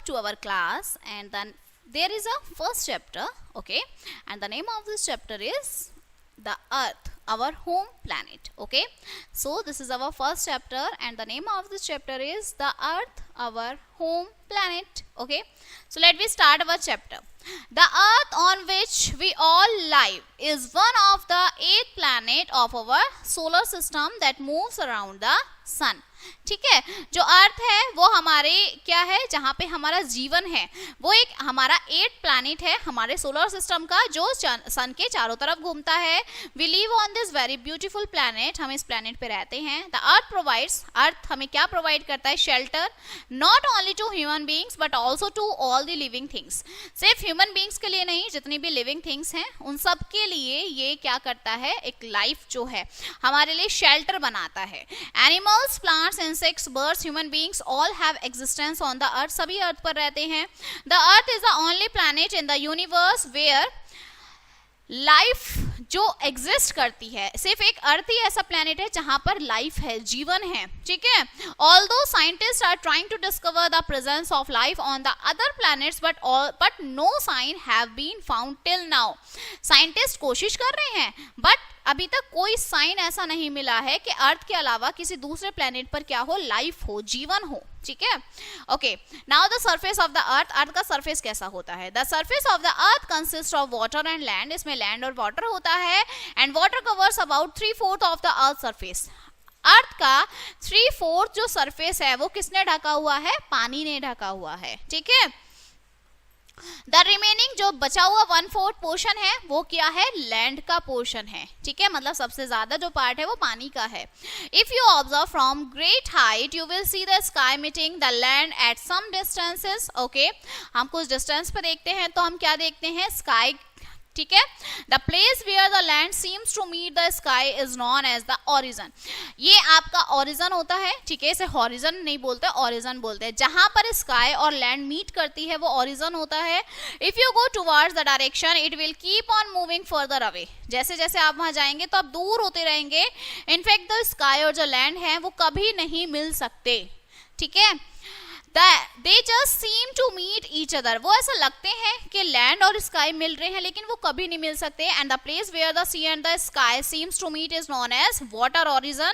to our class, and then there is a first chapter, okay, and the name of this chapter is the Earth, our home planet. Okay, so this is our first chapter and the name of this chapter is the Earth, our home planet. Okay, so let me start our chapter. The Earth on which we all live is one of the 8 planets of our solar system that moves around the sun. ठीक है, जो अर्थ है वो हमारे क्या है, जहाँ पे हमारा जीवन है वो एक हमारा 8 प्लैनेट है हमारे सोलर सिस्टम का, जो सन के चारों तरफ घूमता है. We live on this very beautiful planet, हम इस प्लैनेट पे रहते हैं. द अर्थ प्रोवाइड्स, अर्थ हमें क्या प्रोवाइड करता है, shelter, not only to human beings but also to all the living things. सिर्फ ह्यूमन बींग्स के लिए नहीं, जितनी भी लिविंग थिंग्स हैं उन सब के लिए ये क्या करता है, एक लाइफ जो है हमारे लिए शेल्टर बनाता है. Animals, plants, insects, birds, human beings all have existence on the earth. सभी अर्थ पर रहते हैं. The earth is the only planet in the universe where life जो एग्जिस्ट करती है, सिर्फ एक अर्थ ही ऐसा प्लैनेट है जहां पर लाइफ है, जीवन है. ठीक है, although scientist are trying to discover the presence of life on the other planets but no sign have been found till now. Scientist कोशिश कर रहे हैं बट अभी तक कोई साइन ऐसा नहीं मिला है कि अर्थ के अलावा किसी दूसरे प्लैनेट पर क्या हो, लाइफ हो, जीवन हो. ठीक है, okay. Now the surface of the earth, earth का सरफेस कैसा होता है. The surface of the earth consist of water and land, इसमें लैंड और वाटर होता है. And water covers about 3/4 of the earth surface. Earth का 3/4 जो सरफेस है वो किसने ढका हुआ है, पानी ने ढका हुआ है. ठीक है, द रिमेनिंग जो बचा हुआ 1/4 पोर्शन है वो क्या है, लैंड का पोर्शन है. ठीक है, मतलब सबसे ज्यादा जो पार्ट है वो पानी का है. If you observe from great height you will see the sky meeting the land at some distances. Okay, हम कुछ डिस्टेंस पर देखते हैं तो हम क्या देखते हैं, स्काई. ठीक है, the place where the land seems to meet the sky is known as the horizon. ये आपका ऑरिजन होता है. ठीक है, इसे हॉरिजन नहीं बोलते, ऑरिजन बोलते हैं. जहां पर स्काई और लैंड मीट करती है वो ऑरिजन होता है. If you go towards the direction it will keep on moving further away. जैसे जैसे आप वहां जाएंगे तो आप दूर होते रहेंगे. इनफैक्ट द स्काई और जो लैंड है वो कभी नहीं मिल सकते. ठीक है, they just seem to meet each other. वो ऐसा लगते हैं कि लैंड और स्काई मिल रहे हैं लेकिन वो कभी नहीं मिल सकते. And the place where the sea and the sky seems to meet is known as water horizon.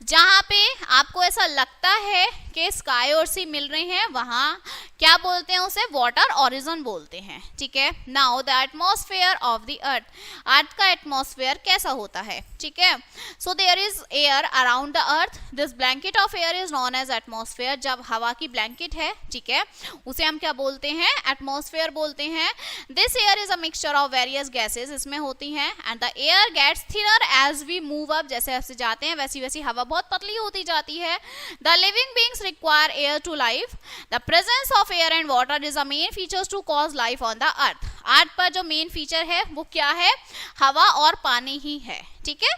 जहां पे आपको ऐसा लगता है कि स्काई और सी मिल रहे हैं वहां क्या बोलते हैं, उसे वाटर ऑरिजन बोलते हैं. ठीक है, now the atmosphere of the earth, earth का एटमॉस्फेयर कैसा होता है. ठीक है, so there is air around the earth. This blanket of air is known as atmosphere. जब हवा की ब्लैंकेट है, ठीक है, उसे हम क्या बोलते हैं, एटमॉस्फेयर बोलते हैं. This air is a mixture of various gases, इसमें होती हैं. And the air gets thinner as we move up, जैसे जैसे जाते हैं वैसी वैसी हवा बहुत पतली होती जाती है. The living beings require air to live. The presence of air and water is the main features to cause life on the earth. Earth पर जो मेन फीचर है वो क्या है, हवा और पानी ही है. ठीक है,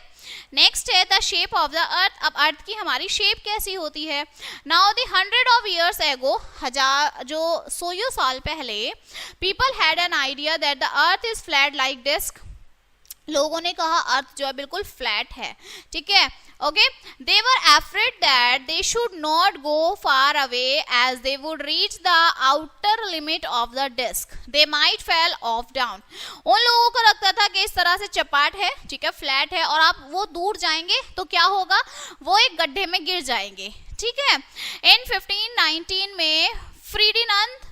नेक्स्ट है द शेप ऑफ द अर्थ. अब अर्थ की हमारी शेप कैसी होती है. Now the 100 of years ago, हजार जो 100 साल पहले, people had an idea that the earth is flat like disc. लोगों ने कहा अर्थ जो है बिल्कुल फ्लैट है. ठीक है, okay. They were afraid that they should not go far away as they would reach the outer limit of the disc, they might fall off down. उन लोगों को लगता था कि इस तरह से चपाट है, ठीक है, फ्लैट है, और आप वो दूर जाएंगे तो क्या होगा, वो एक गड्ढे में गिर जाएंगे. ठीक है, इन 1519 में फ्रीडिनांड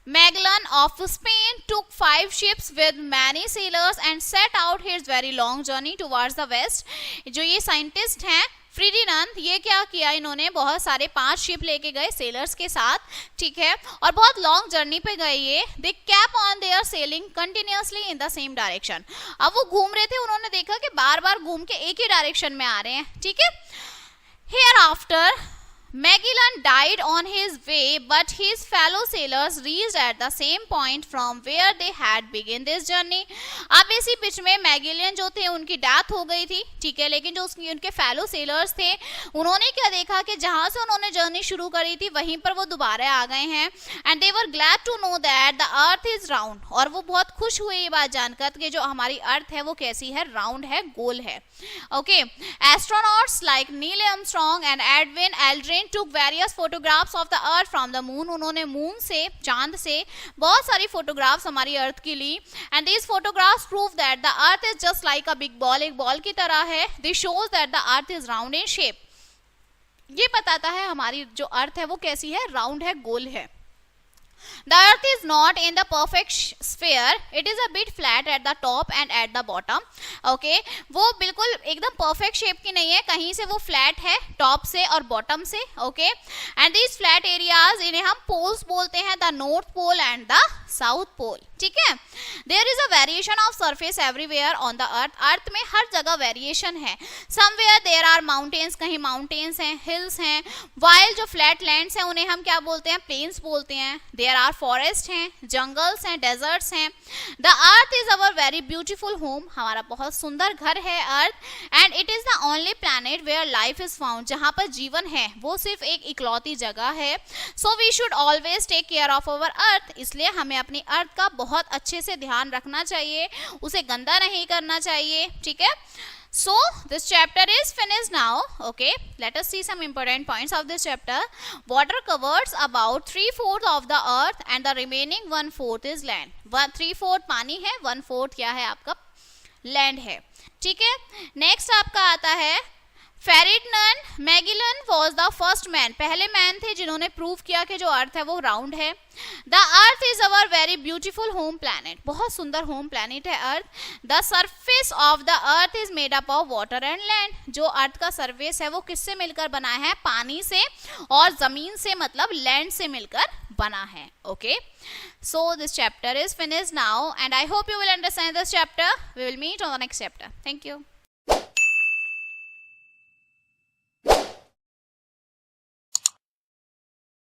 Magellan of Spain took 5 ships with many sailors and set out his very long journey towards the west. जो ये साइंटिस्ट हैं फ्रीडिनांड, ये क्या किया, इन्होंने बहुत सारे 5 शिप लेके गए सेलर्स के साथ. ठीक है, और बहुत लॉन्ग जर्नी पे गए ये. They kept on their selling continuously in the same direction. अब वो घूम रहे थे, उन्होंने देखा कि बार बार घूम के एक ही डायरेक्शन में आ रहे हैं. ठीक है, here after Magellan died on his way, but his fellow sailors reached at the same point from where they had begun this journey. अब इसी बीच में मैगेलियन जो थे उनकी डेथ हो गई थी. ठीक है, लेकिन जो उनके फेलो सेलर्स थे उन्होंने क्या देखा कि जहां से उन्होंने जर्नी शुरू करी थी वहीं पर वो दोबारा आ गए हैं. And they were glad to know that the earth is round. और वो बहुत खुश हुए ये बात जानकर कि जो हमारी अर्थ है वो कैसी है, राउंड है, गोल है. Okay, astronauts like Neil Armstrong and Edwin Aldrin Aldrin took various photographs of the earth from the moon. उन्होंने मून से, चांद से बहुत सारी फोटोग्राफ्स हमारी अर्थ की ली. And these photographs prove that the earth is just like a big ball. एक ball की तरह है. This shows that the earth is round in shape. ये बताता है हमारी जो अर्थ है वो कैसी है, राउंड है, गोल है. The earth is not in the perfect sphere. It is a bit flat at the top and at the bottom. Okay, वो बिल्कुल एकदम perfect shape की नहीं है, कहीं से वो flat है, top से और bottom से. Okay, and these flat areas इन्हें हम poles बोलते हैं, the north pole and the south pole. ठीक है. There is a variation of surface everywhere on the earth. अर्थ में हर जगह वेरिएशन है. Somewhere there are mountains, कहीं mountains हैं, hills हैं, while जो flat lands हैं उन्हें हम क्या बोलते हैं, plains बोलते हैं. There are forests हैं, jungles हैं, deserts हैं. The earth is our very beautiful home. हमारा बहुत सुंदर घर है अर्थ. And it is the only planet where life is found. जहाँ पर जीवन है वो सिर्फ एक इकलौती जगह है. So we should always take care of our earth. इसलिए हमें अपनी अर्थ का बहुत अच्छे से ध्यान रखना चाहिए, उसे गंदा नहीं करना चाहिए. ठीक है. So this chapter is finished now. Okay, let us see some important points of this chapter. Water covers about 3/4 of the earth and the remaining 1/4 is land. 3/4 पानी है, 1/4 क्या है आपका, लैंड है. ठीक है. नेक्स्ट आपका आता है फेरिडनन मैगिलन वॉज द फर्स्ट मैन. पहले मैन थे जिन्होंने प्रूव किया कि जो अर्थ है वो राउंड है. The earth is our very beautiful home planet. बहुत सुंदर होम प्लैनेट है earth. The surface of the earth is made up of water and land. जो अर्थ का सरफेस है वो किससे मिलकर बना है, पानी से और जमीन से, मतलब लैंड से मिलकर बना है. Okay, so this chapter is finished now and I hope you will understand this chapter. We will meet on the next chapter. Thank you.